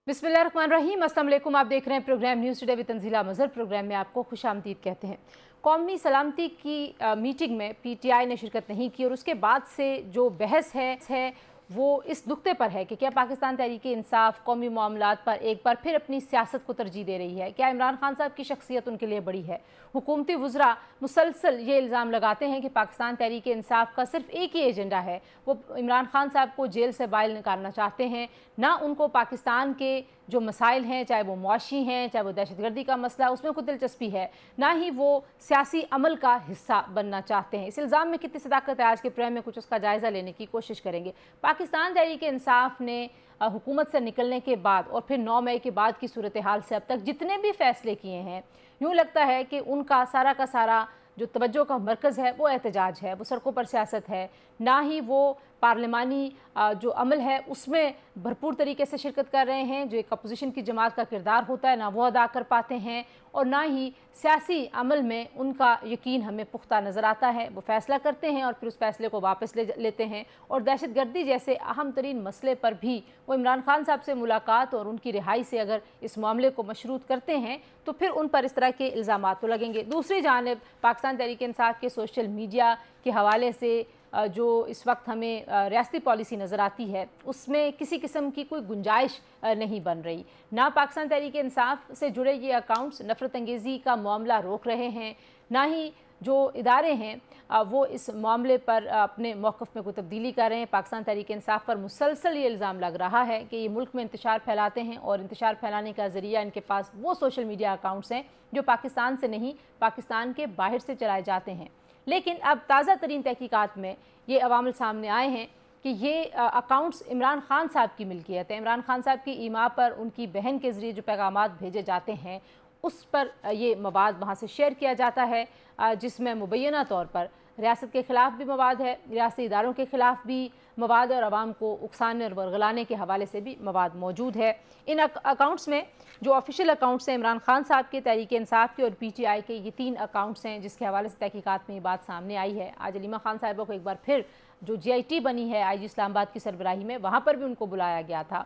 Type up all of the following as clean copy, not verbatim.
बिस्मिल्लाहिर्रहमानिर्रहीम। अस्सलाम वालेकुम। आप देख रहे हैं programme news today with Tanzeela Mazhar. Programme में आपको खुशामदीद कहते हैं। कौमी सलामती की मीटिंग में पीटीआई ने शिरकत नहीं की और उसके बाद से जो बहस है वो इस नुक्ते पर है कि क्या पाकिस्तान तहरीक इंसाफ कौमी मामलात पर एक बार फिर अपनी सियासत को तरजीह दे रही है। क्या इमरान खान साहब की शख्सियत उनके लिए बड़ी है। हुकूमती वज़रा मुसलसल ये इल्ज़ाम लगाते हैं कि पाकिस्तान तहरीक इंसाफ का सिर्फ एक ही एजेंडा है, वो इमरान खान साहब को जेल से बाहर निकालना चाहते हैं। ना उनको पाकिस्तान के जो मसाइल हैं, चाहे वो मुआशी हैं, चाहे वो दहशतगर्दी का मसला, उसमें कोई दिलचस्पी है, ना ही वो सियासी अमल का हिस्सा बनना चाहते हैं। इस इल्ज़ाम में कितनी सदाकत है, आज के प्रोग्राम में कुछ उसका जायज़ा लेने की कोशिश करेंगे। पाकिस्तान तहरीक इंसाफ ने हुकूमत से निकलने के बाद और फिर 9 मई के बाद की सूरत हाल से अब तक जितने भी फैसले किए हैं, यूँ लगता है कि उनका सारा का सारा जो तवज्जो का मरकज़ है वो एहतजाज है, वो सड़कों पर सियासत है। ना ही वो पार्लिमानी जो अमल है उसमें भरपूर तरीके से शिरकत कर रहे हैं, जो एक अपोजिशन की जमात का किरदार होता है ना वो अदा कर पाते हैं, और ना ही सियासी अमल में उनका यकीन हमें पुख्ता नज़र आता है। वो फ़ैसला करते हैं और फिर उस फैसले को वापस लेते हैं, और दहशत गर्दी जैसे अहम तरीन मसले पर भी वो इमरान खान साहब से मुलाकात और उनकी रिहाई से अगर इस मामले को मशरूत करते हैं तो फिर उन पर इस तरह के इल्ज़ामात तो लगेंगे। दूसरी जानिब पाकिस्तान तहरीक इंसाफ के सोशल मीडिया के हवाले से जो इस वक्त हमें रियासती पॉलिसी नज़र आती है उसमें किसी किस्म की कोई गुंजाइश नहीं बन रही। ना पाकिस्तान तहरीक इंसाफ से जुड़े ये अकाउंट्स नफरत अंगेज़ी का मामला रोक रहे हैं, ना ही जो इदारे हैं वो इस मामले पर अपने मौक़िफ़ में कोई तब्दीली कर रहे हैं। पाकिस्तान तहरीक इंसाफ पर मुसलसल ये इल्ज़ाम लग रहा है कि ये मुल्क में इंतशार फैलाते हैं, और इंतशार फैलाने का ज़रिया इनके पास वो सोशल मीडिया अकाउंट्स हैं जो पाकिस्तान से नहीं, पाकिस्तान के बाहर से चलाए जाते हैं। लेकिन अब ताज़ा तरीन तहकीकात में ये अवामल सामने आए हैं कि ये अकाउंट्स इमरान खान साहब की मिल्कियत है। इमरान खान साहब की ईमा पर उनकी बहन के ज़रिए जो पैगामात भेजे जाते हैं उस पर ये मवाद वहाँ से शेयर किया जाता है, जिसमें मुबैना तौर पर रियासत के ख़िलाफ़ भी मवाद है, रियासती इदारों के ख़िलाफ़ भी मवाद, और आवाम को उकसाने और वर्गलाने के हवाले से भी मवाद मौजूद है। इन अकाउंट्स में जो ऑफिशियल अकाउंट्स हैं इमरान खान साहब के, तहरीक इंसाफ के और पीटीआई के, ये 3 अकाउंट्स हैं जिसके हवाले से तहकीकात में ये बात सामने आई है। आज अलीमा खान साहिबा को एक बार फिर जो GIT बनी है IG इस्लामाबाद की सरबराही में, वहाँ पर भी उनको बुलाया गया था।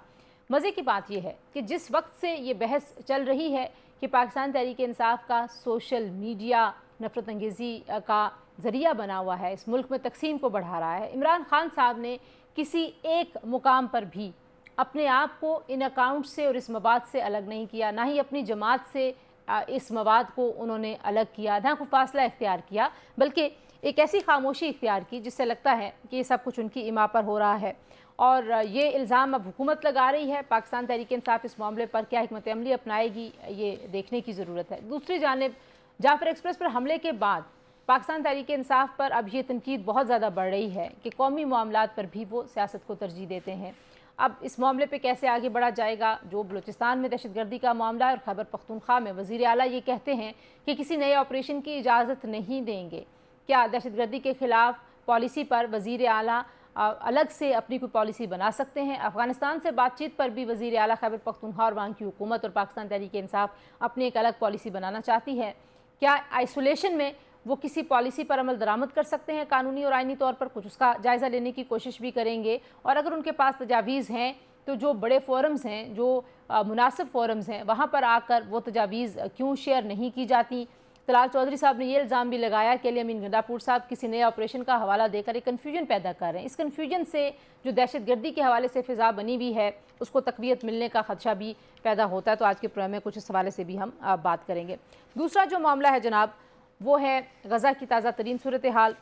मज़े की बात यह है कि जिस वक्त से ये बहस चल रही है कि पाकिस्तान तहरीक इंसाफ का सोशल मीडिया नफरत अंगेज़ी का ज़रिया बना हुआ है, इस मुल्क में तकसीम को बढ़ा रहा है, इमरान खान साहब ने किसी एक मुकाम पर भी अपने आप को इन अकाउंट से और इस मवाद से अलग नहीं किया, ना ही अपनी जमात से इस मवाद को उन्होंने अलग किया, ना कोई फासला इख्तियार किया, बल्कि एक ऐसी खामोशी इख्तियार की जिससे लगता है कि ये सब कुछ उनकी ईमा पर हो रहा है। और ये इल्ज़ाम अब हुकूमत लगा रही है। पाकिस्तान तहरीक इंसाफ इस मामले पर क्या हिकमत अमली अपनाएगी, ये देखने की ज़रूरत है। दूसरी जानिब जाफ़र एक्सप्रेस पर हमले के बाद पाकिस्तान तहरीक इंसाफ पर अब ये तनकीद बहुत ज़्यादा बढ़ रही है कि कौमी मामलात पर भी वो सियासत को तरजीह देते हैं। अब इस मामले पे कैसे आगे बढ़ा जाएगा, जो बलूचिस्तान में दहशतगर्दी का मामला है और खैबर पख्तूनख्वा में वज़ीर आला ये कहते हैं कि किसी नए ऑपरेशन की इजाज़त नहीं देंगे। क्या दहशतगर्दी के ख़िलाफ़ पॉलिसी पर वज़ीर आला अलग से अपनी कोई पॉलिसी बना सकते हैं। अफ़गानिस्तान से बातचीत पर भी वज़ीर आला खैबर पख्तूनख्वा और वहाँ की हुकूमत और पाकिस्तान तहरीक इंसाफ अपनी एक अलग पॉलिसी बनाना चाहती है। क्या आइसोलेशन में वो किसी पॉलिसी पर अमल दरामद कर सकते हैं कानूनी और आइनी तौर पर, कुछ उसका जायज़ा लेने की कोशिश भी करेंगे। और अगर उनके पास तजावीज़ हैं तो जो बड़े फोरम्स हैं, जो मुनासिब फोरम्स हैं, वहाँ पर आकर वो तजावीज़ क्यों शेयर नहीं की जाती। तलाल चौधरी साहब ने यह इल्ज़ाम भी लगाया कि अली अमीन गंडापुर साहब किसी नए ऑपरेशन का हवाला देकर एक कन्फ्यूजन पैदा कर रहे हैं। इस कन्फ्यूजन से जो दहशत गर्दी के हवाले से फ़िज़ा बनी हुई है उसको तक़वियत मिलने का ख़दशा भी पैदा होता है। तो आज के प्रोग्राम में कुछ इस हवाले से भी हम बात करेंगे। दूसरा जो मामला है जनाब वो है गज़ा की ताज़ा तरीन सूरत हाल।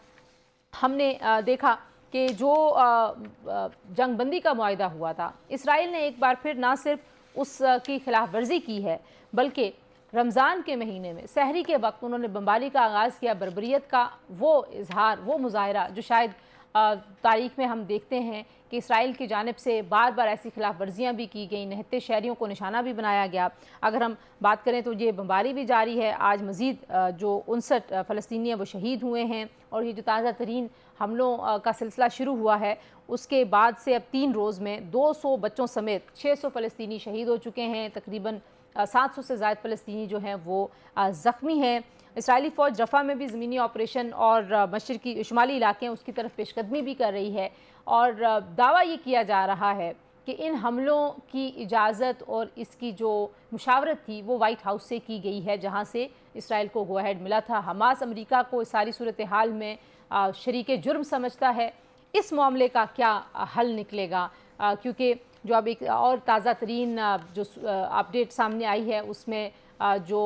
हमने देखा कि जो जंगबंदी का मुआहिदा हुआ था, इसराइल ने एक बार फिर ना सिर्फ उसकी खिलाफ वर्जी की है बल्कि रमज़ान के महीने में सहरी के वक्त उन्होंने बमबारी का आगाज़ किया। बर्बरियत का वो इजहार, वो मुजाहरा जो शायद तारीख़ में हम देखते हैं कि इसराइल की जानिब से बार बार ऐसी खिलाफ वर्जियाँ भी की गई, निहत्ते शहरियों को निशाना भी बनाया गया। अगर हम बात करें तो ये बमबारी भी जारी है। आज मज़ीद जो 59 फ़लस्तीनी वो शहीद हुए हैं, और ये जो ताज़ा तरीन हमलों का सिलसिला शुरू हुआ है उसके बाद से अब 3 रोज़ में 200 बच्चों समेत 600 फ़लस्तीनी शहीद हो चुके हैं। तकरीबन 700 से ज़ायद फ़लस्तीनी जो हैं वो ज़ख्मी हैं। इसराइली फ़ौज रफ़ा में भी ज़मीनी ऑपरेशन और मशरक़ी शुमाली इलाके हैं उसकी तरफ पेशकदमी भी कर रही है, और दावा ये किया जा रहा है کہ ان حملوں کی اجازت اور اس کی جو مشاورت تھی وہ وائٹ ہاؤس سے کی گئی ہے، جہاں سے اسرائیل کو گو ہیڈ ملا تھا۔ حماس امریکہ کو اس ساری صورتحال میں شریک جرم سمجھتا ہے۔ اس معاملے کا کیا حل نکلے گا؟ کیونکہ جو اب ایک اور تازہ ترین جو اپڈیٹ سامنے آئی ہے اس میں جو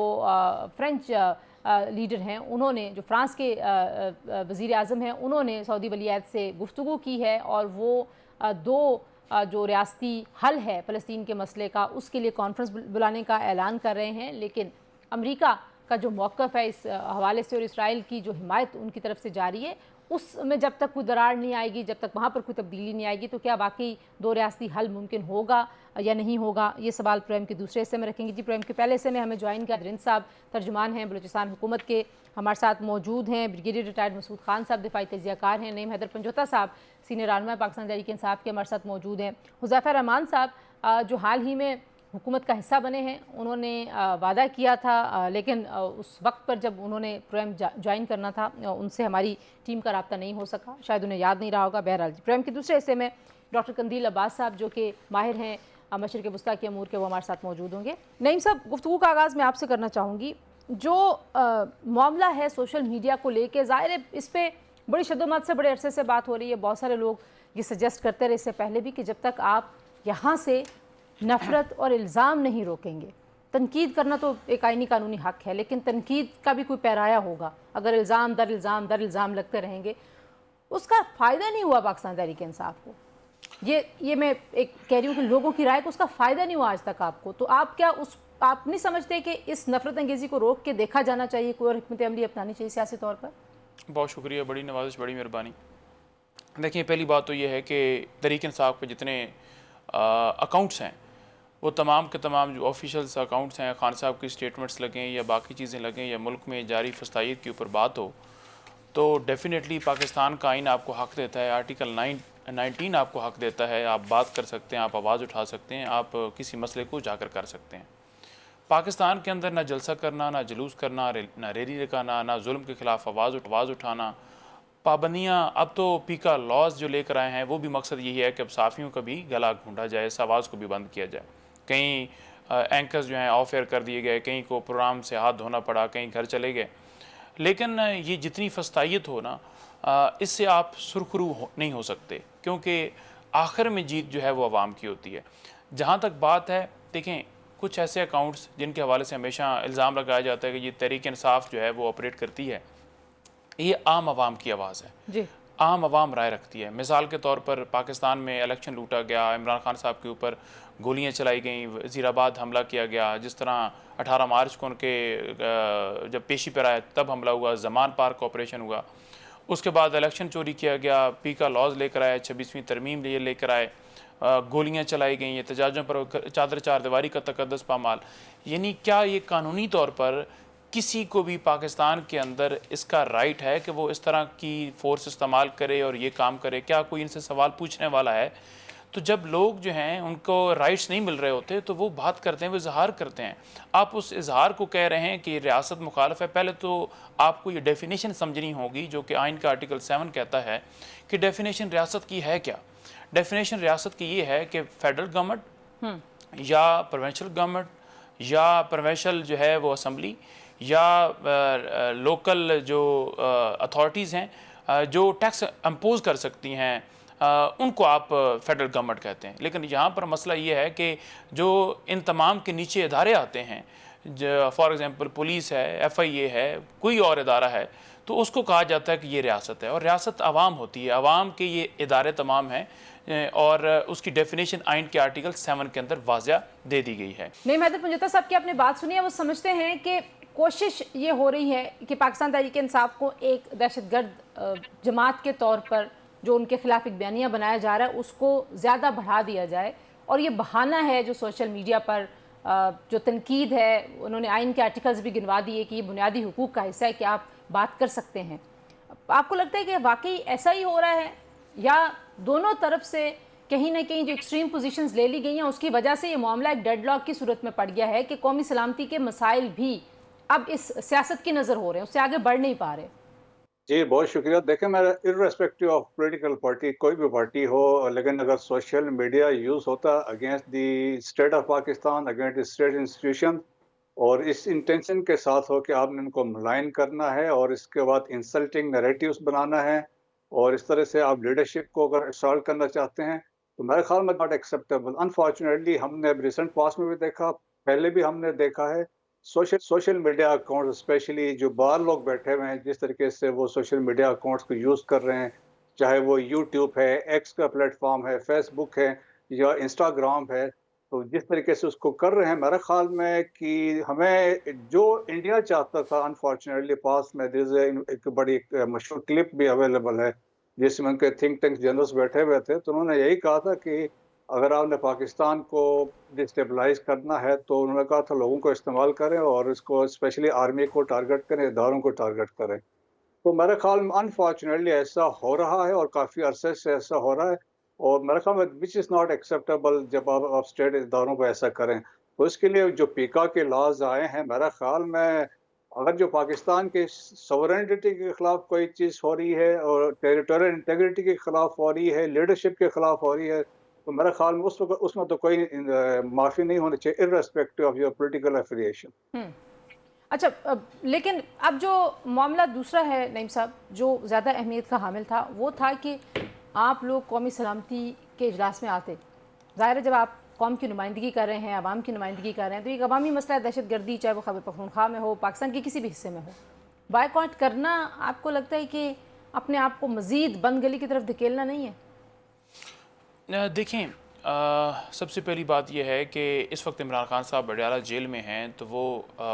فرینچ لیڈر ہیں، انہوں نے، جو فرانس کے وزیر اعظم ہیں، انہوں نے سعودی ولی عہد سے گفتگو کی ہے اور وہ دو جو ریاستی حل ہے فلسطین کے مسئلے کا، اس کے لیے کانفرنس بلانے کا اعلان کر رہے ہیں۔ لیکن امریکہ کا جو موقف ہے اس حوالے سے اور اسرائیل کی جو حمایت ان کی طرف سے جاری ہے، اس میں جب تک کوئی درار نہیں آئے گی، جب تک وہاں پر کوئی تبدیلی نہیں آئے گی، تو کیا واقعی دو ریاستی حل ممکن ہوگا یا نہیں ہوگا؟ یہ سوال پروگرام کے دوسرے حصے میں رکھیں گے۔ جی، پروگرام کے پہلے حصے میں ہمیں جوائن کیا درند صاحب، ترجمان ہیں بلوچستان حکومت کے، ہمارے ساتھ موجود ہیں بریگیڈیئر ریٹائرڈ مسعود خان صاحب، دفاعی تجزیہ کار ہیں، نعیم حیدر پنجوتا صاحب، سینئر رہنما پاکستان تحریک انصاف کے، ہمارے ساتھ موجود ہیں حذیفہ رحمان صاحب، جو حال ہی میں حکومت کا حصہ بنے ہیں۔ انہوں نے وعدہ کیا تھا، لیکن اس وقت پر جب انہوں نے پروگرام جوائن کرنا تھا ان سے ہماری ٹیم کا رابطہ نہیں ہو سکا، شاید انہیں یاد نہیں رہا ہوگا۔ بہرحال پروگرام کے دوسرے حصے میں ڈاکٹر قندیل عباس صاحب، جو کہ ماہر ہیں مشرق وسطیٰ کے امور کے، وہ ہمارے ساتھ موجود ہوں گے۔ نعیم صاحب، گفتگو کا آغاز میں آپ سے کرنا چاہوں گی۔ جو معاملہ ہے سوشل میڈیا کو لے کے، ظاہر ہے اس پہ بڑی شدت سے بڑے عرصے سے بات ہو رہی ہے، بہت سارے لوگ یہ سجیسٹ کرتے رہے اس سے پہلے بھی کہ جب تک آپ یہاں سے نفرت اور الزام نہیں روکیں گے، تنقید کرنا تو ایک آئینی قانونی حق ہے، لیکن تنقید کا بھی کوئی پیرایا ہوگا۔ اگر الزام در الزام لگتے رہیں گے، اس کا فائدہ نہیں ہوا پاکستان تحریک انصاف کو۔ یہ میں ایک کہہ رہی ہوں کہ لوگوں کی رائے کو اس کا فائدہ نہیں ہوا آج تک آپ کو، تو آپ کیا آپ نہیں سمجھتے کہ اس نفرت انگیزی کو روک کے دیکھا جانا چاہیے، کوئی اور حکمت عملی اپنانی چاہیے سیاسی طور پر؟ بہت شکریہ، بڑی نوازش، بڑی مہربانی۔ دیکھیں، پہلی بات تو یہ ہے کہ تحریک انصاف کے جتنے اکاؤنٹس ہیں، وہ تمام کے تمام جو آفیشلز اکاؤنٹس ہیں، خان صاحب کی سٹیٹمنٹس لگیں یا باقی چیزیں لگیں یا ملک میں جاری فسادیت کے اوپر بات ہو، تو ڈیفینیٹلی پاکستان کا آئین آپ کو حق دیتا ہے، آرٹیکل 19 آپ کو حق دیتا ہے، آپ بات کر سکتے ہیں، آپ آواز اٹھا سکتے ہیں، آپ کسی مسئلے کو اجاگر کر سکتے ہیں۔ پاکستان کے اندر نہ جلسہ کرنا، نہ جلوس کرنا، نہ ریلی لگانا، نہ ظلم کے خلاف آواز اٹھانا، پابندیاں، اب تو پیکا لاز جو لے کر آئے ہیں وہ بھی مقصد یہی ہے کہ اب صحافیوں کا بھی گلا گھونٹا جائے، اس آواز کو بھی بند کیا جائے۔ کئی اینکرز جو ہیں آف ایئر کر دیے گئے، کہیں کو پروگرام سے ہاتھ دھونا پڑا، کہیں گھر چلے گئے۔ لیکن یہ جتنی فسطائیت ہو نا، اس سے آپ سرخرو نہیں ہو سکتے، کیونکہ آخر میں جیت جو ہے وہ عوام کی ہوتی ہے۔ جہاں تک بات ہے، دیکھیں، کچھ ایسے اکاؤنٹس جن کے حوالے سے ہمیشہ الزام لگایا جاتا ہے کہ یہ تحریک انصاف جو ہے وہ آپریٹ کرتی ہے، یہ عام عوام کی آواز ہے، جی، عام عوام رائے رکھتی ہے۔ مثال کے طور پر پاکستان میں الیکشن لوٹا گیا، عمران خان صاحب کے اوپر گولیاں چلائی گئیں، وزیر آباد حملہ کیا گیا، جس طرح 18 مارچ کو ان کے جب پیشی پر آئے تب حملہ ہوا، زمان پارک کا آپریشن ہوا، اس کے بعد الیکشن چوری کیا گیا، پیکا لاز لے کر آئے، 26ویں ترمیم لے کر آئے، گولیاں چلائی گئیں، احتجاجوں پر چادر چار دیواری کا تقدس پامال۔ یعنی کیا یہ قانونی طور پر کسی کو بھی پاکستان کے اندر اس کا رائٹ ہے کہ وہ اس طرح کی فورس استعمال کرے اور یہ کام کرے؟ کیا کوئی ان سے سوال پوچھنے والا ہے؟ تو جب لوگ جو ہیں ان کو رائٹس نہیں مل رہے ہوتے تو وہ بات کرتے ہیں، وہ اظہار کرتے ہیں۔ آپ اس اظہار کو کہہ رہے ہیں کہ یہ ریاست مخالف ہے، پہلے تو آپ کو یہ ڈیفینیشن سمجھنی ہوگی جو کہ آئین کا آرٹیکل 7 کہتا ہے کہ ڈیفینیشن ریاست کی ہے کیا۔ ڈیفینیشن ریاست کی یہ ہے کہ فیڈرل گورنمنٹ یا پروونشل گورنمنٹ یا پروونشل جو ہے وہ اسمبلی یا لوکل جو اتھارٹیز ہیں جو ٹیکس امپوز کر سکتی ہیں، ان کو آپ فیڈرل گورنمنٹ کہتے ہیں۔ لیکن یہاں پر مسئلہ یہ ہے کہ جو ان تمام کے نیچے ادارے آتے ہیں، فار ایگزامپل پولیس ہے، ایف آئی اے ہے، کوئی اور ادارہ ہے، تو اس کو کہا جاتا ہے کہ یہ ریاست ہے، اور ریاست عوام ہوتی ہے، عوام کے یہ ادارے تمام ہیں، اور اس کی ڈیفینیشن آئین کے آرٹیکل 7 کے اندر واضح دے دی گئی ہے۔ نعیم حیدر پنجوتا صاحب کی آپ نے بات سنی ہے، وہ سمجھتے ہیں کہ کوشش یہ ہو رہی ہے کہ پاکستان تحریک انصاف کو ایک دہشت گرد جماعت کے طور پر جو ان کے خلاف ایک بیانیہ بنایا جا رہا ہے اس کو زیادہ بڑھا دیا جائے، اور یہ بہانہ ہے جو سوشل میڈیا پر جو تنقید ہے، انہوں نے آئین کے آرٹیکلز بھی گنوا دیے کہ یہ بنیادی حقوق کا حصہ ہے کہ آپ بات کر سکتے ہیں۔ آپ کو لگتا ہے کہ واقعی ایسا ہی ہو رہا ہے، یا دونوں طرف سے کہیں نہ کہیں جو ایکسٹریم پوزیشنز لے لی گئی ہیں اس کی وجہ سے یہ معاملہ ایک ڈیڈ لاک کی صورت میں پڑ گیا ہے کہ قومی سلامتی کے مسائل بھی اب اس سیاست کی نظر ہو رہے ہیں، اس سے آگے بڑھ نہیں پا رہے؟ जी, बहुत शुक्रिया। देखें, मैं इर्रेस्पेक्टिव ऑफ पॉलिटिकल पार्टी, कोई भी पार्टी हो, लेकिन अगर सोशल मीडिया यूज़ होता against the state of Pakistan, against the state institution, और इस इंटेंशन के साथ हो कि आपने उनको मलाइन करना है और इसके बाद इंसल्टिंग नैरेटिव्स बनाना है, और इस तरह से आप लीडरशिप को अगर असॉल्ट करना चाहते हैं, तो मेरे ख्याल में नॉट एक्सेप्टेबल। अनफॉर्चुनेटली हमने अब रिसेंट पास्ट में भी देखा, पहले भी हमने देखा है, social social media account specially जो बाहर लोग बैठे हुए हैं, जिस तरीके से वो सोशल मीडिया अकाउंट्स को यूज़ कर रहे हैं, चाहे वो यूट्यूब है, एक्स का प्लेटफॉर्म है, फेसबुक है या इंस्टाग्राम है, तो जिस तरीके से उसको कर रहे हैं, मेरे ख्याल में कि हमें जो इंडिया चाहता था, अनफॉर्चुनेटली पास में एक बड़ी मशहूर क्लिप भी अवेलेबल है, जिसमें उनके थिंक टैंक जनरल्स बैठे हुए थे, तो उन्होंने यही कहा था कि अगर आपने पाकिस्तान को डिस्टेबलाइज करना है, तो उन्होंने कहा था लोगों को इस्तेमाल करें और इसको स्पेशली आर्मी को टारगेट करें, इदारों को टारगेट करें। तो मेरे ख्याल में अनफॉर्चुनेटली ऐसा हो रहा है और काफ़ी अरसे से ऐसा हो रहा है, और मेरे ख्याल में विच इज़ नॉट एक्सेप्टेबल जब आप स्टेट इदारों को ऐसा करें। तो इसके लिए जो पीका के लॉज आए हैं, मेरा ख्याल में अगर जो पाकिस्तान के सॉवरेनिटी के खिलाफ कोई चीज़ हो रही है और टेरिटोरियल इंटीग्रिटी के खिलाफ हो रही है, लीडरशिप के खिलाफ हो रही है, तो मेरे ख्याल में उस वक्त उसमें तो कोई माफ़ी नहीं होनी चाहिए, irrespective of your political affiliation. हम्म। अच्छा, लेकिन अब जो मामला दूसरा है नईम साहब, जो ज़्यादा अहमियत का हामिल था, वो था कि आप लोग कौमी सलामती के इजलास में आते। ज़ाहिर है, जब आप कौम की नुमाइंदगी कर रहे हैं, आवाम की नुमाइंदगी कर रहे हैं, तो एक अवामी मसला है दहशत गर्दी, चाहे वो खैबर पख्तूनख्वा में हो, पाकिस्तान के किसी भी हिस्से में हो, बायकॉट करना आपको लगता है कि अपने आप को मज़ीद बंद गली की तरफ धकेलना नहीं है? देखें, सबसे पहली बात यह है कि इस वक्त इमरान खान साहब बडियाला जेल में हैं, तो वो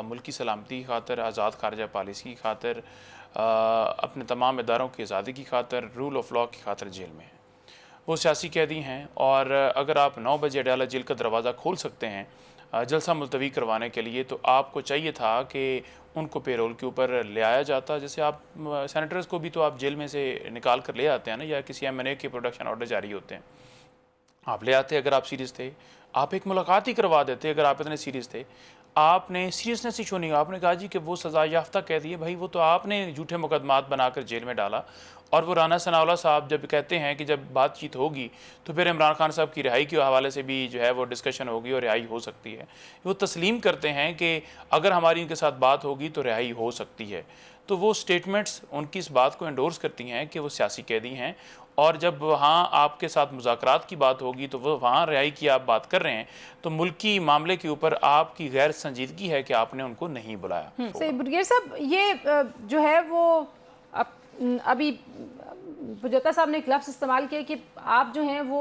मुल्क की सलामती की खातर, आज़ाद खारजा पॉलिसी की खातर, अपने तमाम इदारों की आज़ादी की खातर, रूल ऑफ लॉ की खातर जेल में हैं। वो सियासी कैदी हैं, और अगर आप 9 बजे अडयाला जेल का दरवाज़ा खोल सकते हैं जलसा मुलतवी करवाने के लिए, तो आपको चाहिए था कि उनको पेरोल के ऊपर ले आया जाता। जैसे आप सेनेटर्स को भी तो आप जेल में से निकाल कर ले आते हैं ना, या किसी एमएनए के प्रोडक्शन ऑर्डर जारी होते हैं, आप ले आते। अगर आप सीरियस थे, आप एक मुलाकात ही करवा देते। अगर आप इतने सीरियस थे, आपने सीरियसनेस ही क्यों नहीं, आपने कहा जी कि वो सज़ा याफ्ता कैदी है। भाई, वो तो आपने झूठे मुकदमात बनाकर जेल में डाला। और वो राना सनाउल्लाह साहब जब कहते हैं कि जब बातचीत होगी तो फिर इमरान खान साहब की रिहाई के हवाले से भी जो है वो डिस्कशन होगी और रिहाई हो सकती है, वो तस्लीम करते हैं कि अगर हमारी उनके साथ बात होगी तो रिहाई हो सकती है। तो वो स्टेटमेंट्स उनकी इस बात को एंडोर्स करती हैं कि वो सियासी कैदी हैं, और जब वहाँ आपके साथ मुज़ाकरात की बात होगी तो वो वहाँ रिहाई की आप बात कर रहे हैं, तो मुल्की मामले के ऊपर आपकी गैर संजीदगी है कि आपने उनको नहीं बुलाया। सही ब्रिगेडियर साहब, ये जो है वो अभी पुजता साहब ने एक लफ्ज़ इस्तेमाल किया कि आप जो हैं वो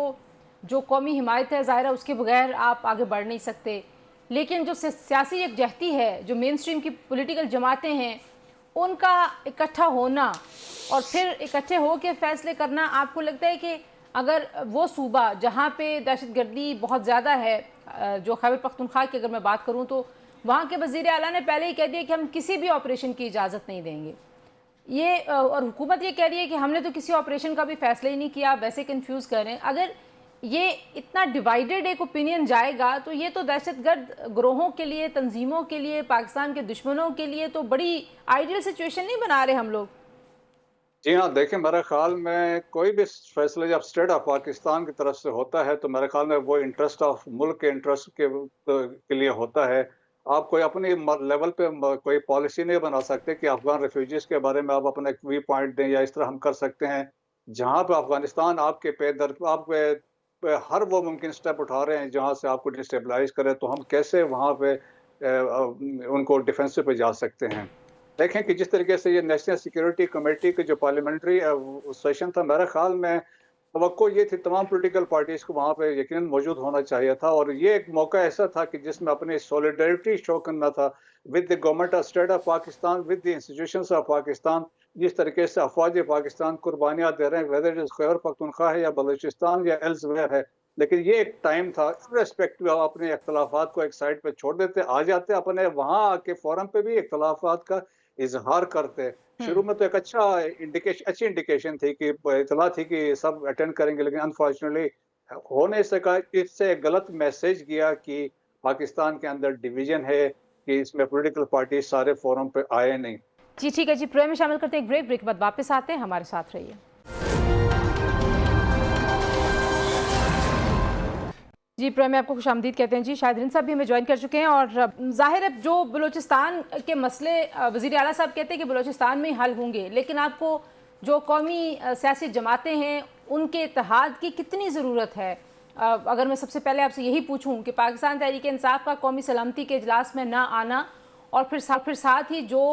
जो कौमी हिमायत है, ज़ाहिर है उसके बगैर आप आगे बढ़ नहीं सकते, लेकिन जो सियासी यकजहती है, जो मेन स्ट्रीम की पॉलिटिकल जमातें हैं, उनका इकट्ठा होना और फिर इकट्ठे हो के फ़ैसले करना, आपको लगता है कि अगर वो सूबा जहाँ पे दहशत गर्दी बहुत ज़्यादा है, जो खैबर पख्तूनख्वा की अगर मैं बात करूँ, तो वहाँ के वज़ीर आला ने पहले ही कह दिया कि हम किसी भी ऑपरेशन की इजाज़त नहीं देंगे, ये और हुकूमत ये कह रही है कि हमने तो किसी ऑपरेशन का भी फैसला ही नहीं किया, आप वैसे कंफ्यूज कर रहे हैं। अगर ये इतना डिवाइडेड एक ओपिनियन जाएगा, तो ये तो दहशतगर्द ग्रोहों के लिए, तंजीमों के लिए, पाकिस्तान के दुश्मनों के लिए तो बड़ी आइडियल सिचुएशन नहीं बना रहे हम लोग। जी हाँ, देखें, मेरे ख्याल में कोई भी फैसला जब स्टेट ऑफ पाकिस्तान की तरफ से होता है, तो मेरे ख्याल में वो इंटरेस्ट ऑफ मुल्क के इंटरेस्ट के लिए होता है। आप कोई अपनी लेवल पे कोई पॉलिसी नहीं बना सकते कि अफगान रेफ्यूजीज के बारे में आप अपना एक व्यू पॉइंट दें, या इस तरह हम कर सकते हैं जहाँ पे अफगानिस्तान आपके आप पे हर वो मुमकिन स्टेप उठा रहे हैं जहाँ से आपको डिस्टेबलाइज करे, तो हम कैसे वहाँ पे उनको डिफेंसिव पे जा सकते हैं। देखें कि जिस तरीके से ये नेशनल सिक्योरिटी कमेटी के जो पार्लियामेंट्री सेशन था, मेरे ख्याल में तवक्को ये थी तमाम पॉलिटिकल पार्टीज को वहाँ पे यकीनन मौजूद होना चाहिए था, और ये एक मौका ऐसा था कि जिसमें अपनी सॉलिडरिटी शो करना था with the government of state of Pakistan, with the institutions of Pakistan. जिस तरीके से अफवाज पाकिस्तान कुर्बानियाँ दे रहे हैं, whether it is Khyber Pakhtunkhwa है या बलूचिस्तान या एल्सवेयर है, लेकिन ये एक टाइम था, इर्रेस्पेक्टिव आप अपने इख्तलाफात को एक साइड पे छोड़ देते, आ जाते अपने वहाँ आके फोरम पे भी इख्तलाफात का इजहार करते। शुरू में तो एक अच्छी इंडिकेशन थी कि इतला थी कि सब अटेंड करेंगे, लेकिन अनफॉर्चुनेटली हो नहीं सका। इससे एक गलत मैसेज गया कि पाकिस्तान के अंदर डिवीजन है, कि इसमें पॉलिटिकल पार्टी सारे फोरम पे आए नहीं। जी ठीक है जी, प्रोग्राम में शामिल करते हैं एक ब्रेक के बाद वापस आते हैं, हमारे साथ रहिए। जी प्रोग्राम में आपको खुशामदीद कहते हैं जी। शाहिद रिंद साहब भी हमें ज्वाइन कर चुके हैं और जाहिर है जो बलूचिस्तान के मसले वज़ीर आला साहब कहते हैं कि बलूचिस्तान में ही हल होंगे, लेकिन आपको जो कौमी सियासी जमातें हैं उनके इत्तेहाद की कितनी ज़रूरत है? अगर मैं सबसे पहले आपसे यही पूछूं कि पाकिस्तान तहरीक इंसाफ का कौमी सलामती के इजलास में ना आना और फिर साथ ही जो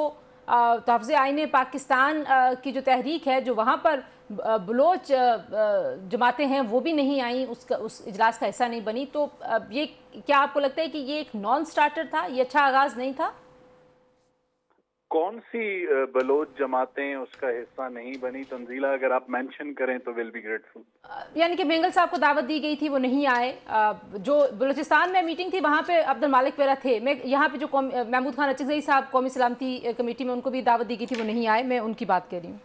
तहफ़्ज़ आईन पाकिस्तान की जो तहरीक है, जो वहाँ पर बलोच जमातें हैं वो भी नहीं आई, उस इजलास का हिस्सा नहीं बनी, तो ये क्या आपको लगता है कि ये एक नॉन स्टार्टर था, ये अच्छा आगाज़ नहीं था? कौन सी बलोच जमातें उसका हिस्सा नहीं बनी? तंजीला अगर आप मेंशन करें तो विल बी ग्रेटफुल। यानी कि बेंगल साहब को दावत दी गई थी, वो नहीं आए। जो बलूचिस्तान में मीटिंग थी वहाँ पे अब्दुल मालिक वगैरह थे। मैं यहाँ पे जो महमूद खान अचकज़ई साहब कौमी सलामती कमेटी में, उनको भी दावत दी गई थी, वो नहीं आए। मैं उनकी बात कर रही हूँ।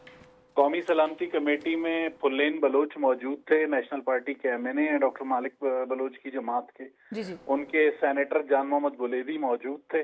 कौमी सलामती कमेटी में पुल्लेन बलोच मौजूद थे, नेशनल पार्टी के MNA डॉक्टर मालिक बलोच की जमात के। जी जी। उनके सेनेटर जान मोहम्मद बुलेदी मौजूद थे।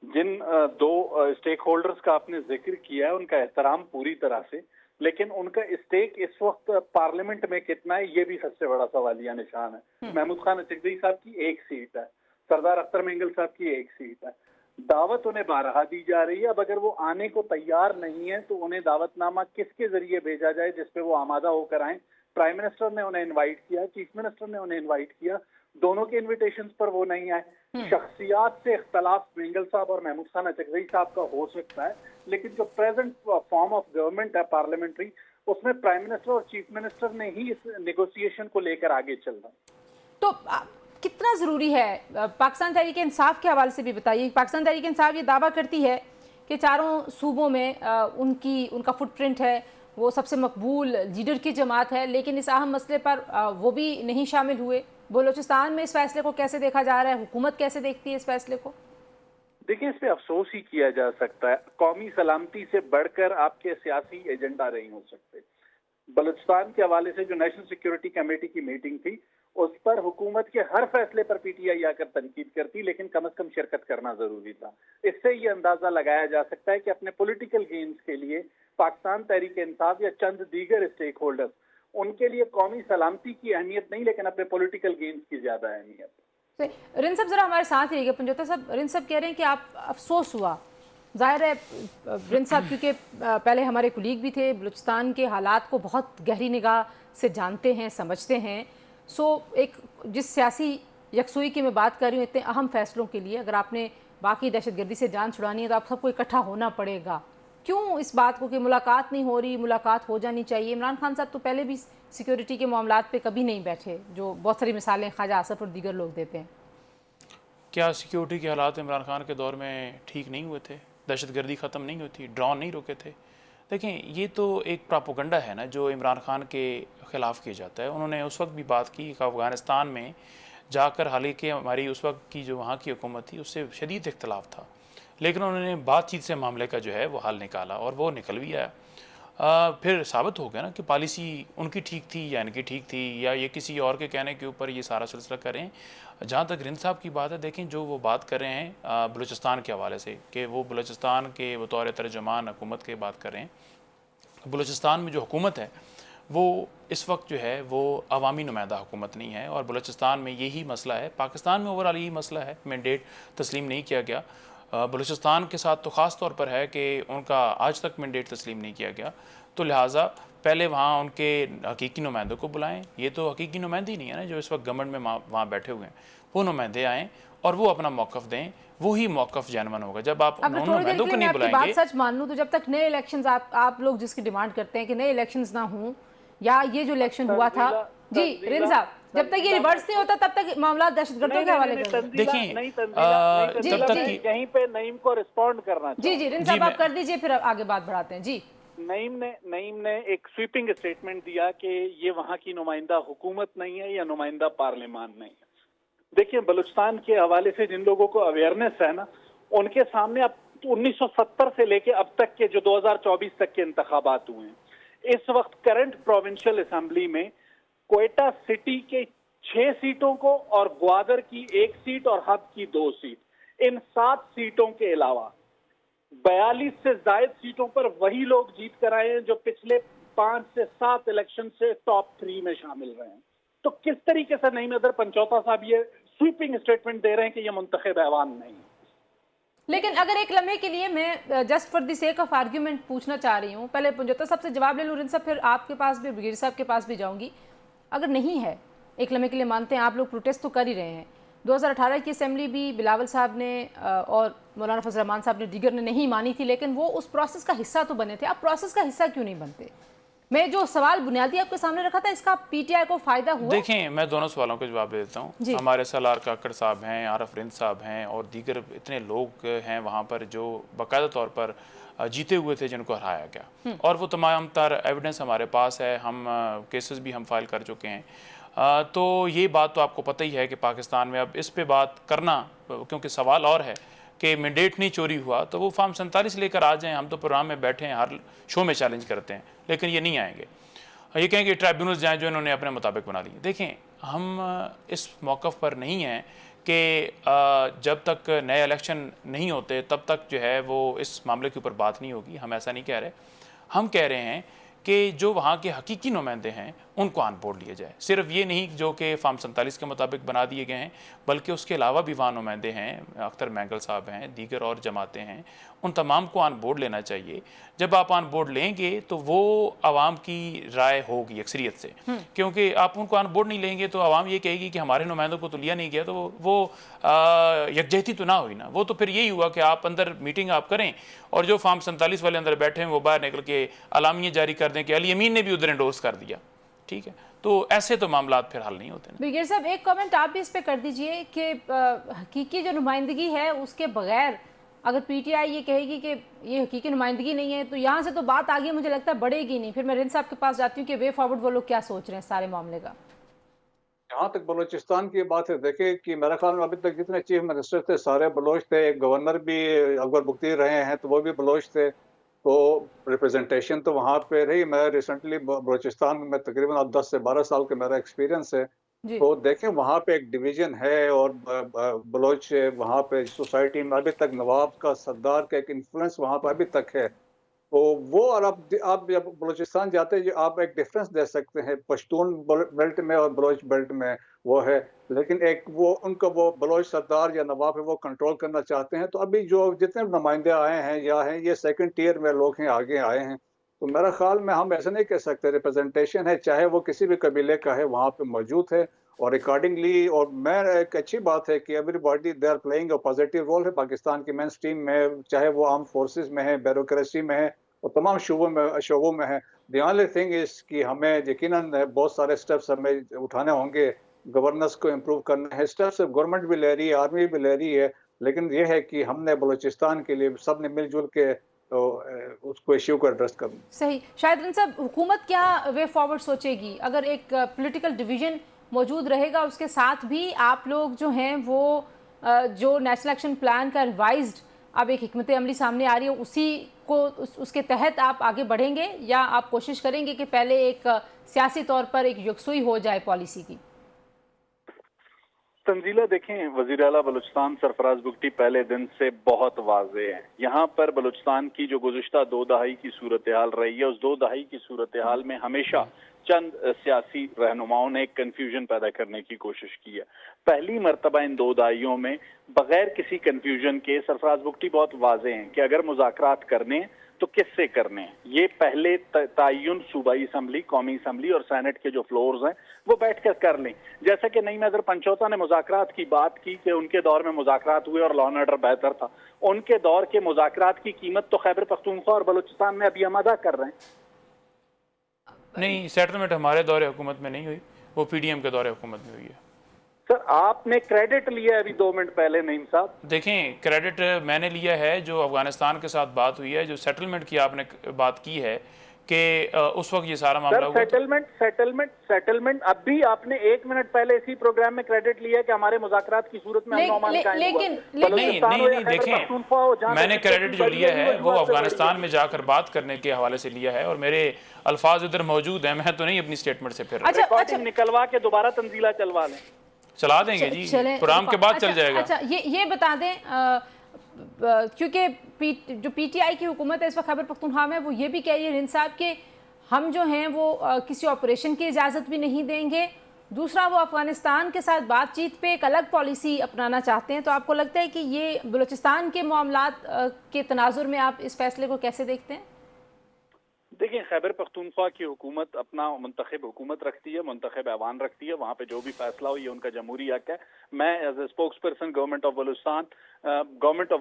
जिन दो स्टेक होल्डर्स का आपने जिक्र किया है उनका एहतराम पूरी तरह से, लेकिन उनका स्टेक इस वक्त पार्लियामेंट में कितना है ये भी सबसे बड़ा सवालिया निशान है। महमूद खान अचकज़ई साहब की एक सीट है, सरदार अख्तर मेंगल साहब की एक सीट है। दावत उन्हें बारहा दी जा रही है। अब अगर वो आने को तैयार नहीं है तो उन्हें दावतनामा किसके जरिए भेजा जाए जिसपे वो आमादा होकर आए? प्राइम मिनिस्टर ने उन्हें इनवाइट किया, चीफ मिनिस्टर ने उन्हें इनवाइट किया, दोनों के इन्विटेशंस पर वो नहीं आए। शख्सियात से इख्तलाफ मेंगल साहब और महमूद खान अचकज़ई साहब का हो सकता है, लेकिन जो प्रेजेंट फॉर्म ऑफ गवर्नमेंट है पार्लियामेंट्री, उसमें प्राइम मिनिस्टर और चीफ मिनिस्टर ने ही इस नेगोशिएशन को लेकर आगे चलना। तो कितना ज़रूरी है पाकिस्तान तहरीक इंसाफ के हवाले से भी बताइए। पाकिस्तान तहरीक इंसाफ ये दावा करती है कि चारों सूबों में उनका फुटप्रिंट है, वो सबसे मकबूल लीडर की जमात है, लेकिन इस अहम मसले पर वो भी नहीं शामिल हुए। बलूचिस्तान में इस फैसले को कैसे देखा जा रहा है? हुकूमत कैसे देखती है इस फैसले को? देखिए, इस पे अफसोस ही किया जा सकता है। कौमी सलामती से बढ़कर आपके सियासी एजेंडा नहीं हो सकते। बलूचिस्तान के हवाले से जो नेशनल सिक्योरिटी कमेटी की मीटिंग थी, उस पर हुकूमत के हर फैसले पर PTI आकर तनकीद करती, लेकिन कम से कम शिरकत करना जरूरी था। इससे ये अंदाजा लगाया जा सकता है कि अपने पॉलिटिकल गेन्स के लिए पाकिस्तान तहरीक इंसाफ या चंद दीगर स्टेक होल्डर्स, उनके लिए कौमी सलामती की अहमियत नहीं, लेकिन अपने पॉलिटिकल गेन्स की ज्यादा अहमियत। रिंद साहब जरा हमारे साथ रहिएगा। पंजोता साहब, रिंद साहब कह रहे हैं कि आप अफसोस हुआ। जाहिर है रिंद साहब क्योंकि पहले हमारे कुलीग भी थे, बलूचिस्तान के हालात को बहुत गहरी निगाह से जानते हैं, समझते हैं। सो एक जिस सियासी यकसुई की मैं बात कर रही हूँ, इतने अहम फैसलों के लिए अगर आपने बाकी दहशतगर्दी से जान छुड़ानी है तो आप सबको इकट्ठा होना पड़ेगा। क्यों इस बात को कि मुलाकात नहीं हो रही, मुलाकात हो जानी चाहिए? इमरान खान साहब तो पहले भी सिक्योरिटी के मामलात पे कभी नहीं बैठे, जो बहुत सारी मिसालें ख्वाजा आसफ और दीगर लोग देते हैं। क्या सिक्योरिटी के हालात इमरान खान के दौर में ठीक नहीं हुए थे? दहशतगर्दी ख़त्म नहीं हुई थी? ड्रोन नहीं रोके थे? देखें, ये तो एक प्रोपेगेंडा है ना जो इमरान खान के ख़िलाफ़ किया जाता है। उन्होंने उस वक्त भी बात की कि अफ़गानिस्तान में जाकर हालांकि हमारी उस वक्त की जो वहाँ की हुकूमत थी उससे शदीद इख्तलाफ था, लेकिन उन्होंने बातचीत से मामले का जो है वो हल निकाला और वो निकल भी आया। फिर साबित हो गया ना कि पॉलिसी उनकी ठीक थी या इनकी ठीक थी, या ये किसी और के कहने के ऊपर ये सारा सिलसिला करें। जहाँ तक रिंद साहब की बात है, देखें जो वो बात कर रहे हैं बलूचिस्तान के हवाले से कि वो बलूचिस्तान के बतौर तर्जुमान हुकूमत की बात कर रहे हैं। बलूचिस्तान में जो हुकूमत है वो इस वक्त जो है वो अवामी नुमाइंदा हुकूमत नहीं है, और बलूचिस्तान में यही मसला है। पाकिस्तान में ओवरऑल यही मसला है, मैंडेट तस्लीम नहीं किया गया। बलूचिस्तान के साथ तो ख़ास तौर पर है कि उनका आज तक मैंडेट तस्लीम नहीं किया गया, तो लिहाजा पहले वहाँ उनके हकीकी नुमाइंदों को बुलाएं। ये तो हकीकी नुमाइंदे ही नहीं है ना जो इस वक्त गवर्नमेंट में वहाँ बैठे हुए हैं, वो नुमाइंदे आएँ और वो अपना मौक़िफ़ दें, वही मौक़िफ़ जेन्युइन होगा। जब आप नुमाइंदों को नहीं बुलाएंगे, बात सच मान लूँ तो जब तक नए इलेक्शंस आप लोग जिसकी डिमांड करते हैं कि नए इलेक्शंस ना हों, या ये जो इलेक्शन हुआ था जी रिंद साहब, जब तक ये रिवर्स नहीं होता तब तक मामला दहशतगर्दों के हवाले कर देखिए जब तक यहीं पे नईम को रिस्पॉन्ड करना जी रिंद साहब आप कर दीजिए, फिर आगे बात बढ़ाते हैं। जी, नईम ने एक स्वीपिंग स्टेटमेंट दिया कि ये वहाँ की नुमाइंदा हुकूमत नहीं है या नुमाइंदा पार्लियामान नहीं है। देखिए, बलूचिस्तान के हवाले से जिन लोगों को अवेयरनेस है ना, उनके सामने अब 1970 से लेके अब तक के जो 2024 तक के इंतखाबात हुए हैं, इस वक्त करंट प्रोविंशियल असेंबली में क्वेटा सिटी के 6 सीटों को और ग्वादर की 1 सीट और हब की 2 सीट, इन 7 सीटों के अलावा 42 से जायद सीटों पर वही लोग जीत कर आए हैं जो पिछले 5 से 7 इलेक्शन से टॉप 3 में शामिल रहे हैं। तो किस तरीके से नईम अज़हर पंचौता साहब ये स्वीपिंग स्टेटमेंट दे रहे हैं कि ये मुंतखब ऐवान नहीं है। लेकिन अगर एक लम्हे के लिए मैं just for the sake of argument पूछना चाह रही हूँ, पहले पंचौता साहब से जवाब ले लूँ रिन साहब, फिर आपके पास भी ब्रिगेडियर साहब के पास भी जाऊँगी। अगर नहीं है, एक लम्हे के लिए मानते हैं आप लोग प्रोटेस्ट तो कर ही रहे हैं, 2018 की असेंबली भी बिलावल साहब ने और मौलाना फजल रहमान साहब ने दीगर ने नहीं मानी थी, लेकिन वो उस प्रोसेस का हिस्सा तो बने थे। आप प्रोसेस का हिस्सा क्यों नहीं बनते? मैं जो सवाल बुनियादी आपके सामने रखा था, इसका पीटीआई को फायदा हुआ? देखें, मैं दोनों सवालों के जवाब दे देता हूँ। हमारे सलार काकड़ साहब हैं, आरफ रिंद साहब हैं और दीगर इतने लोग हैं वहाँ पर जो बाकायदा तौर पर जीते हुए थे जिनको हराया गया, और वो तमाम तर एविडेंस हमारे पास है, हम केसेस भी हम फाइल कर चुके हैं। तो ये बात तो आपको पता ही है कि पाकिस्तान में अब इस पे बात करना, क्योंकि सवाल और है कि मैंडेट नहीं चोरी हुआ तो वो फॉर्म 47 लेकर आ जाएं। हम तो प्रोग्राम में बैठे हैं, हर शो में चैलेंज करते हैं, लेकिन ये नहीं आएंगे। ये कहेंगे ट्राइब्यूनल्स जाएँ जो इन्होंने अपने मुताबिक बना लिए। देखें, हम इस मौक़िफ़ पर नहीं हैं कि जब तक नए इलेक्शन नहीं होते तब तक जो है वो इस मामले के ऊपर बात नहीं होगी। हम ऐसा नहीं कह रहे। हम कह रहे हैं कि जो वहाँ के हकीकी नुमाइंदे हैं उनको ऑन बोर्ड लिया जाए। सिर्फ ये नहीं जो कि फॉर्म 47 के मुताबिक बना दिए गए हैं, बल्कि उसके अलावा भी वहाँ नुमाइंदे हैं, अख्तर मैंगल साहब हैं, दीगर और जमातें हैं, उन तमाम को ऑन बोर्ड लेना चाहिए। जब आप ऑन बोर्ड लेंगे तो वो आवाम की राय होगी अक्सरियत से, क्योंकि आप उनको ऑन बोर्ड नहीं लेंगे तो आवाम ये कहेगी कि हमारे नुमाइंदों को तो लिया नहीं गया, तो वो यकजहती तो ना हुई ना। वो तो फिर यही हुआ कि आप अंदर मीटिंग आप करें और जो फॉर्म 47 वाले अंदर बैठे हैं वो बाहर निकल के अलामियाँ जारी कर दें कि अली अमीन ने भी उधर एंडोर्स कर दिया। ठीक है, तो ऐसे तो मामला फिर हल नहीं होते। ब्रिगेडियर साहब, एक कमेंट आप भी इस पे कर दीजिए कि हकीकी जो नुमाइंदगी है उसके बगैर अगर पीटीआई ये कहेगी कि ये हकीकी नुमाइंदगी नहीं है तो यहाँ से तो बात आगे मुझे लगता है बढ़ेगी नहीं। फिर मैं रिन साहब के पास जाती हूँ कि वे फॉरवर्ड वो लोग क्या सोच रहे हैं सारे मामले का। जहाँ तक बलूचिस्तान की बात है, देखिए कि मेरे ख्याल में अभी तक जितने चीफ मिनिस्टर थे सारे बलोच थे। एक गवर्नर भी अकबर बुख्ती रहे हैं तो वो भी बलोच थे, तो रिप्रेजेंटेशन तो वहाँ पे रही। मैं रिसेंटली बलूचिस्तान में तकरीबन अब 10 से 12 साल का मेरा एक्सपीरियंस है। तो देखें वहाँ पे एक डिवीजन है और बलोच वहाँ पे सोसाइटी में अभी तक नवाब का, सरदार का एक इन्फ्लुएंस वहाँ पर अभी तक है। तो वो, और आप जब बलूचिस्तान जाते हैं आप एक डिफरेंस दे सकते हैं पश्तून बेल्ट में और बलोच बेल्ट में, वो है। लेकिन एक वो उनका वो बलोच सरदार या नवाब है वो कंट्रोल करना चाहते हैं। तो अभी जो जितने नुमाइंदे आए हैं या हैं ये सेकंड टियर में लोग हैं, आगे आए हैं। तो मेरा ख्याल में हम ऐसा नहीं कह सकते, रिप्रेजेंटेशन है चाहे वो किसी भी कबीले का है वहाँ पे मौजूद है और अकॉर्डिंगली। और मैं एक अच्छी बात है कि everybody they are playing a positive role है पाकिस्तान की मेन स्ट्रीम में, चाहे वो आर्म फोर्सेस में है, ब्यूरोक्रेसी में है और तमाम शोबों में है। द ओनली थिंग इज कि हमें यकीनन बहुत सारे स्टेप्स हमें उठाने होंगे, गवर्नेंस को इम्प्रूव करना है। स्टेप्स गवर्नमेंट भी ले रही है, आर्मी भी ले रही है, लेकिन ये है कि हमने बलूचिस्तान के लिए सब ने मिलजुल के तो उसको इश्यू को एड्रेस करना। सही। शायद रिन साहब, हुकूमत क्या वे फॉरवर्ड सोचेगी? अगर एक पॉलिटिकल डिवीजन मौजूद रहेगा उसके साथ भी आप लोग जो हैं वो जो नेशनल एक्शन प्लान का रिवाइज्ड अब एक हिकमत अमली सामने आ रही है उसी को उसके तहत आप आगे बढ़ेंगे या आप कोशिश करेंगे कि पहले एक सियासी तौर पर एक यकसुई हो जाए पॉलिसी की? तंजीला, देखें, वज़ीर आला बलूचिस्तान सरफराज बुगटी पहले दिन से बहुत वाज़ेह है। यहाँ पर बलूचिस्तान की जो गुज़िश्ता 2 दहाई की सूरत हाल रही है, उस 2 दहाई की सूरत हाल में हमेशा चंद सियासी रहनुमाओं ने एक कन्फ्यूजन पैदा करने की कोशिश की है। पहली मरतबा इन 2 दहाइयों में बगैर किसी कन्फ्यूजन के सरफराज बुगटी बहुत वाज़ेह हैं कि अगर मुज़ाकरात करने हैं तो किससे करने हैं। ये पहले तयन सूबाई असम्बली, कौमी असम्बली और सेनेट के जो फ्लोर्स हैं वो बैठ कर कर लें। जैसा कि नईम अज़हर पंचौता ने मुज़ाकरात की बात की कि उनके दौर में मुज़ाकरात हुए और लॉ एंड ऑर्डर बेहतर था। उनके दौर के मुज़ाकरात की कीमत तो खैबर पख्तूनख्वा और बलूचिस्तान में अभी हम अदा कर रहे हैं। नहीं, सेटलमेंट हमारे दौरे हुकूमत में नहीं हुई, वो पीडीएम के दौरे हुकूमत में हुई है। सर, आपने क्रेडिट लिया अभी 2 मिनट पहले नईम साहब। देखें, क्रेडिट मैंने लिया है जो अफगानिस्तान के साथ बात हुई है, जो सेटलमेंट की आपने बात की है कि उस वक्त ये सारा मामला हुआ। सेटलमेंट अब भी आपने 1 मिनट पहले इसी प्रोग्राम में क्रेडिट लिया है कि हमारे मुज़ाकरात की सूरत में नहीं, देखें, मैंने क्रेडिट जो लिया है वो अफगानिस्तान में जाकर बात करने के हवाले से लिया है और मेरे अल्फाज उधर मौजूद हैं। मैं तो नहीं अपनी स्टेटमेंट से फिर रिकॉर्डिंग निकलवा के दोबारा तंजीला चलवा लें। चला देंगे जी, प्रोग्राम के बाद चल जाएगा। अच्छा, ये बता दें क्योंकि जो PTI की हुकूमत है इस वक्त खैबर पख्तूनख्वा में, वो ये भी कह रही है हिंद साहब कि हम जो हैं वो किसी ऑपरेशन की इजाज़त भी नहीं देंगे। दूसरा, वो अफ़गानिस्तान के साथ बातचीत पे एक अलग पॉलिसी अपनाना चाहते हैं। तो आपको लगता है कि ये बलूचिस्तान के मामलात के तनाजुर में आप इस फैसले को कैसे देखते हैं? देखिए, खैबर पख्तूनख्वा की हुकूमत अपना मुंतखब हुकूमत रखती है, मुंतखब ऐवान रखती है, वहाँ पे जो भी फैसला हो ये उनका जमहूरी हक है। मैं as a spokesperson government of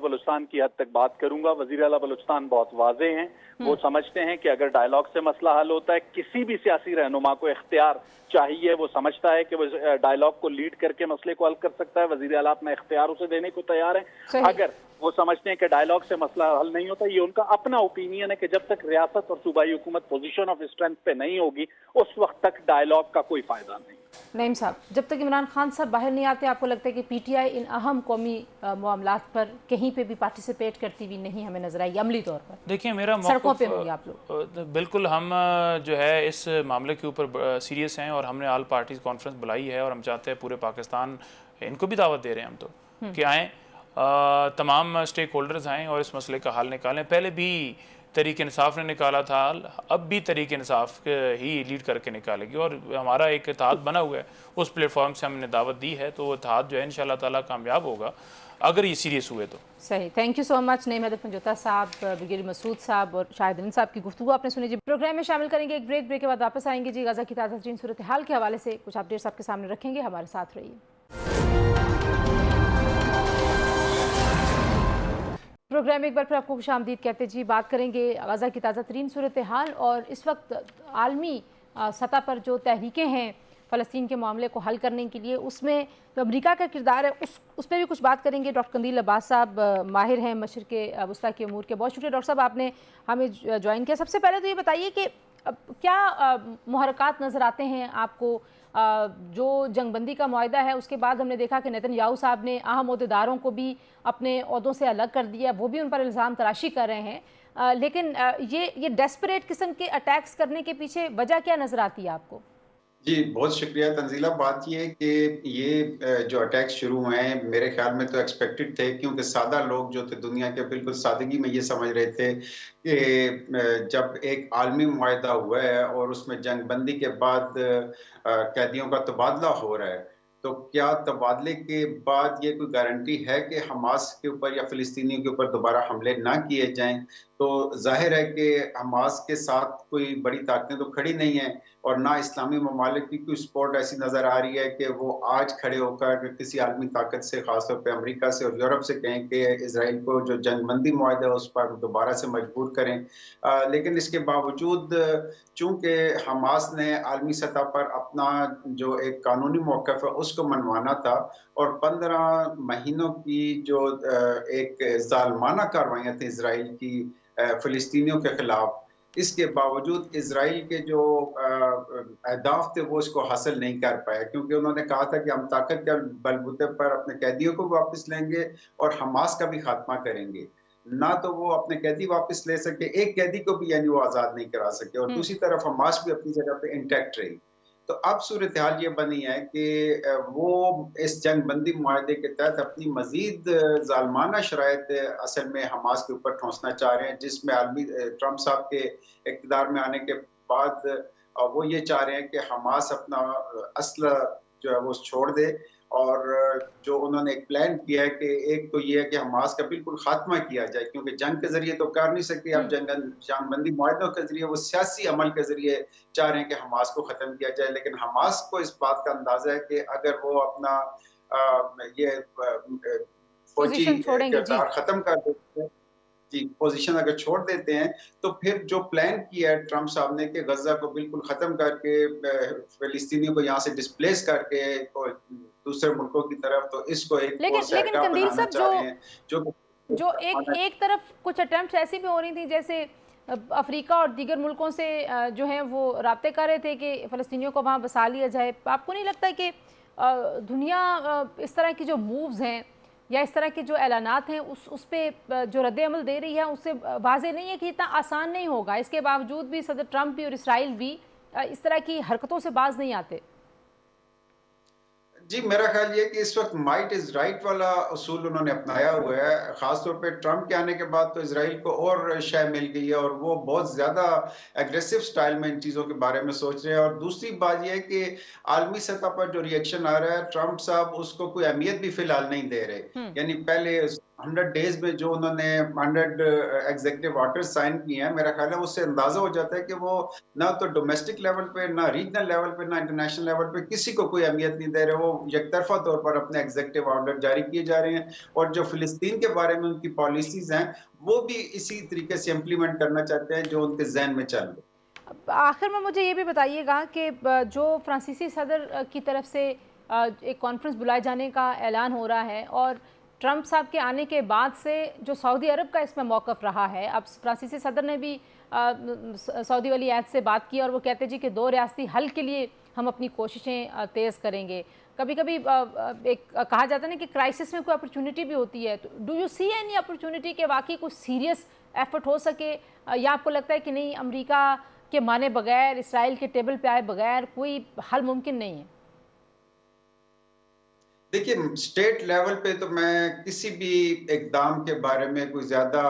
Balochistan की हद तक बात करूंगा। वज़ीर आला बलूचिस्तान बहुत वाज़े हैं, वो समझते हैं कि अगर डायलॉग से मसला हल होता है, किसी भी सियासी रहनुमा को इख्तियार चाहिए, वो समझता है कि वो डायलॉग को लीड करके मसले को हल कर सकता है। वज़ीर आला अपना इख्तियार उसे देने को तैयार है। अगर वो समझते हैं कि डायलॉग से मसला हल नहीं होता, ये उनका अपना ओपिनियन है कि जब तक रियासत और सूबाई हुकूमत पोजीशन ऑफ स्ट्रेंथ पे नहीं होगी उस वक्त तक डायलॉग का कोई फायदा नहीं। नईम साहब, जब तक इमरान खान साहब बाहर नहीं आते, आपको लगता है कि PTI इन अहम कौमी मामलात पर कहीं पे भी पार्टिसिपेट करती हुई नहीं हमें नजर आई अमली तौर पर? देखिए, मेरा सड़कों पे होंगे आप लोग? बिल्कुल, हम जो है इस मामले के ऊपर सीरियस हैं और हमने ऑल पार्टीज कॉन्फ्रेंस बुलाई है और हम चाहते हैं पूरे पाकिस्तान, इनको भी दावत दे रहे हैं हम तो कि आएँ, तमाम स्टेक होल्डर्स आएँ और इस मसले का हल निकालें। पहले भी तहरीक इंसाफ ने निकाला था, अब भी तहरीक इंसाफ ही लीड करके निकालेगी और हमारा एक इत्तेहाद बना हुआ है, उस प्लेटफॉर्म से हमने दावत दी है, तो वो इत्तेहाद जो है इंशाअल्लाह ताला कामयाब होगा अगर ये सीरियस हुए तो। सही, thank you so much Naeem Haider Panjota Sahab, brigadier Masood साहब और शाहिद अमीन साहब की गुफ्तगू आपने सुनी। जी, प्रोग्राम में शामिल करेंगे एक ब्रेक के बाद वापस आएंगे जी। गाज़ा की ताज़ा तरीन सूरत हाल के हवाले से कुछ अपडेट्स आपके सामने रखेंगे, हमारे साथ रहिए। प्रोग्राम में एक बार फिर आपको खुशामदीद कहते जी। बात करेंगे गाज़ा की ताज़ा तरीन सूरत हाल और इस वक्त आलमी सतह पर जो तहरीकें हैं फ़लस्तीन के मामले को हल करने के लिए, उसमें जो अमरीका का किरदार है उस पर भी कुछ बात करेंगे। डॉक्टर कंदील अब्बास साहब माहिर हैं मशरिक़ वस्ता के अमूर के। बहुत शुक्रिया डॉक्टर साहब, आपने हमें ज्वाइन किया। सबसे पहले तो ये बताइए कि क्या मुहरक़ात नज़र आते हैं आपको? जो जंगबंदी का मुआहदा है उसके बाद हमने देखा कि नेतन्याहू साहब ने अहम ओहदेदारों को भी अपने ओहदों से अलग कर दिया, वो भी उन पर इल्ज़ाम तराशी कर रहे हैं। लेकिन ये डेस्परेट किस्म के अटैक्स करने के पीछे वजह क्या नज़र आती है आपको? जी, बहुत शुक्रिया तंजीला। बात ये है कि ये जो अटैक शुरू हुए हैं मेरे ख्याल में तो एक्सपेक्टेड थे, क्योंकि सादा लोग जो थे दुनिया के बिल्कुल सादगी में ये समझ रहे थे कि जब एक आलमी मुआहदा हुआ है और उसमें जंगबंदी के बाद कैदियों का तबादला हो रहा है, तो क्या तबादले के बाद ये कोई गारंटी है कि हमास के ऊपर या फ़िलिस्तीनियों के ऊपर दोबारा हमले ना किए जाएं? तो जाहिर है कि हमास के साथ कोई बड़ी ताकतें तो खड़ी नहीं हैं और ना इस्लामी ममालिक की कोई सपोर्ट ऐसी नज़र आ रही है कि वो आज खड़े होकर किसी आलमी ताकत से, ख़ासतौर पे अमेरिका से और यूरोप से कहें कि इसराइल को जो जंगबंदी मुआहदा है उस पर दोबारा से मजबूर करें। लेकिन इसके बावजूद चूँकि हमास ने आलमी सतह पर अपना जो एक कानूनी मौक़िफ़ है उसको मनवाना था और 15 महीनों की जो एक ज़ालिमाना कार्रवाइयाँ थी इसराइल की फ़िलिस्तीनियों के ख़िलाफ़, इसके बावजूद इज़राइल के जो अहदाफ थे वो इसको हासिल नहीं कर पाए, क्योंकि उन्होंने कहा था कि हम ताकत के बलबूते पर अपने कैदियों को वापस लेंगे और हमास का भी खात्मा करेंगे। ना तो वो अपने कैदी वापस ले सके, एक कैदी को भी यानी वो आज़ाद नहीं करा सके और दूसरी तरफ हमास भी अपनी जगह पे इंटैक्ट रही। तो अब सूरत हाल ये बनी है कि वो इस जंगबंदी मुआहदे के तहत अपनी मज़ीद ज़ालिमाना शराइत असल में हमास के ऊपर ठोंसना चाह रहे हैं, जिसमें आलमी ट्रंप साहब के इक़्तिदार में आने के बाद वो ये चाह रहे हैं कि हमास अपना असला जो है वो छोड़ दे और जो उन्होंने एक प्लान किया है कि एक तो ये है कि हमास का बिल्कुल खात्मा किया जाए, क्योंकि जंग के जरिए तो कर नहीं सकते। अब जंगबंदी मुआहदों के जरिए वो सियासी अमल के जरिए चाह रहे हैं कि हमास को खत्म किया जाए, लेकिन हमास को इस बात का अंदाजा है कि अगर वो अपना ये फौजी किरदार खत्म कर देते हैं, पोजीशन अगर छोड़ देते हैं, तो फिर जो प्लान किया है ट्रंप साहब ने कि गजा को बिल्कुल खत्म करके फिलिस्तीनियों को यहाँ से डिस्प्लेस करके दूसरे मुल्कों की तरफ, तो इसको एक लेकिन कंदील साहब, जो एक तरफ कुछ अटेम्प्ट ऐसी भी हो रही थी जैसे अफ्रीका और दीगर मुल्कों से जो है वो राब्ते कर रहे थे कि फ़लस्तीनियों को वहाँ बसा लिया जाए। आपको नहीं लगता कि दुनिया इस तरह की जो मूव्स हैं या इस तरह के जो ऐलानात हैं उस पर जो रद्द-ए-अमल दे रही है उससे वाज़ेह नहीं है कि इतना आसान नहीं होगा? इसके बावजूद भी सदर ट्रंप भी और इसराइल भी इस तरह की हरकतों से बाज नहीं आते। जी, मेरा ख़्याल ये है कि इस वक़्त माइट इज़ राइट वाला उसूल उन्होंने अपनाया हुआ है। ख़ास तौर पे ट्रंप के आने के बाद तो इज़राइल को और शय मिल गई है और वो बहुत ज़्यादा एग्रेसिव स्टाइल में इन चीज़ों के बारे में सोच रहे हैं। और दूसरी बात ये है कि आलमी सतह पर जो रिएक्शन आ रहा है, ट्रंप साहब उसको कोई अहमियत भी फ़िलहाल नहीं दे रहे। हम्म। यानी पहले 100 डेज़ में जो उन्होंने 100 एग्ज़ीक्यूटिव ऑर्डर्स साइन किए हैं, मेरा ख़्याल है उससे अंदाज़ा हो जाता है कि वो ना तो डोमेस्टिक लेवल पे, ना रीजनल लेवल पे, ना इंटरनेशनल लेवल पे किसी को कोई अहमियत नहीं दे रहे। वो एकतरफा तौर पर अपने एग्जीक्यूटिव ऑर्डर जारी किए जा रहे हैं और जो फिलिस्तीन के बारे में उनकी पॉलिसीज हैं, वो भी इसी तरीके से इम्प्लीमेंट करना चाहते हैं जो उनके ज़हन में चल रहे। अब आखिर में मुझे ये भी बताइएगा कि जो फ्रांसीसी सदर की तरफ से एक कॉन्फ्रेंस बुलाए जाने का ऐलान हो रहा है और ट्रंप साहब के आने के बाद से जो सऊदी अरब का इसमें मौक़िफ़ रहा है, अब फ्रांसीसी सदर ने भी सऊदी वली अहद से बात की और वो कहते जी कि 2 रियासती हल के लिए हम अपनी कोशिशें तेज़ करेंगे। कभी कभी एक कहा जाता है ना कि क्राइसिस में कोई अपॉर्चुनिटी भी होती है, तो do you see any opportunity कि वाकई कुछ सीरियस एफर्ट हो सके, या आपको लगता है कि नहीं, अमेरिका के माने बगैर, इसराइल के टेबल पे आए बगैर कोई हल मुमकिन नहीं है? देखिए, स्टेट लेवल पे तो मैं किसी भी इक़दाम के बारे में कोई ज़्यादा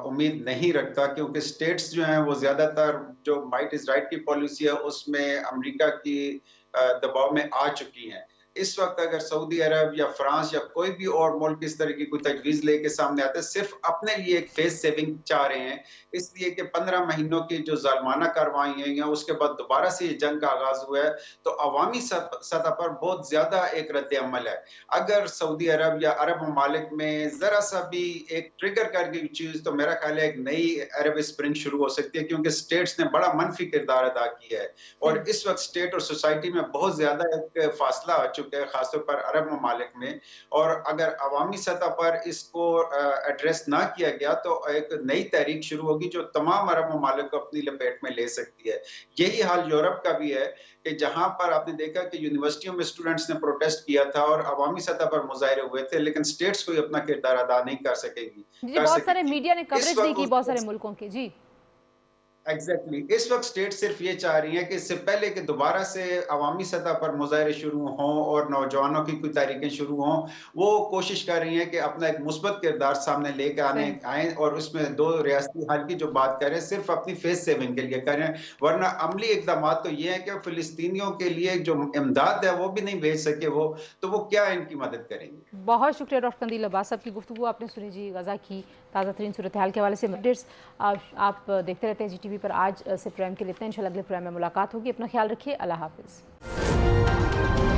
उम्मीद नहीं रखता, क्योंकि स्टेट्स जो हैं वो ज़्यादातर जो माइट इज़ राइट की पॉलिसी है उसमें अमेरिका की दबाव में आ चुकी हैं। इस वक़्त अगर सऊदी अरब या फ्रांस या कोई भी और मुल्क इस तरह की कोई तजवीज़ लेके सामने आते हैं, सिर्फ़ अपने लिए एक फेस सेविंग चाह रहे हैं, इसलिए कि 15 महीनों की जो ज़ालिमाना कार्रवाई हैं या उसके बाद दोबारा से ये जंग का आगाज़ हुआ है, तो अवामी सतह पर बहुत ज़्यादा एक रद्द-ए-अमल है। अगर सऊदी अरब या अरब ममालिक में ज़रा-सा भी एक ट्रिगर कर गई चीज़, तो मेरा ख़्याल है एक नई अरब स्प्रिंग शुरू हो सकती है, क्योंकि स्टेट्स ने बड़ा मनफ़ी किरदार अदा किया है। और इस वक़्त स्टेट और सोसाइटी में बहुत ज़्यादा एक फ़ासला आ चुका है, ख़ासतौर पर अरब ममालिक में। और अगर अवामी सतह पर इसको एड्रेस ना किया गया, तो एक नई तहरीक शुरू होगी जो तमाम अरब ममालिक को अपनी लपेट में ले सकती है। यही हाल यूरोप का भी है कि जहाँ पर आपने देखा कि यूनिवर्सिटियों में स्टूडेंट्स ने प्रोटेस्ट किया था और अवामी सतह पर मुज़ाहरे हुए थे, लेकिन स्टेट्स कोई अपना किरदार अदा नहीं कर जी, बहुत सारे सकेंगी। मीडिया ने इस कवरेज दी वक़्त की बहुत सारे मुल्कों की। जी। एग्ज़ैक्टली, इस वक़्त स्टेट सिर्फ़ ये चाह रही है कि इससे पहले कि दोबारा से अवामी सतह पर मुज़ाहरे शुरू हों और नौजवानों की कोई तहरीकें शुरू हों, वो कोशिश कर रही हैं कि अपना एक मुस्बत किरदार सामने लेके सही। आएँ और उसमें 2 रियासती हल की जो बात कर रहे हैं, सिर्फ़ अपनी फेस सेविंग के लिए कर रहे हैं। वरना अमली इक़दामात तो ये हैं कि फ़िलिस्तीनियों के लिए जो इमदाद है, वो भी नहीं भेज सके वो, तो वो क्या इनकी मदद करेंगे? बहुत शुक्रिया डॉक्टर कंदील अब्बास साहब की गुफ्तगू आपने सुनी जी, गज़ा की ताज़ा तरीन सूरत हाल के हवाले से अपडेट्स आप देखते रहते हैं जी टीवी पर। आज से प्रोग्राम के लिए इतना, इंशाल्लाह अगले प्रोग्राम में मुलाकात होगी। अपना ख्याल रखिए, अल्लाह हाफ़िज़।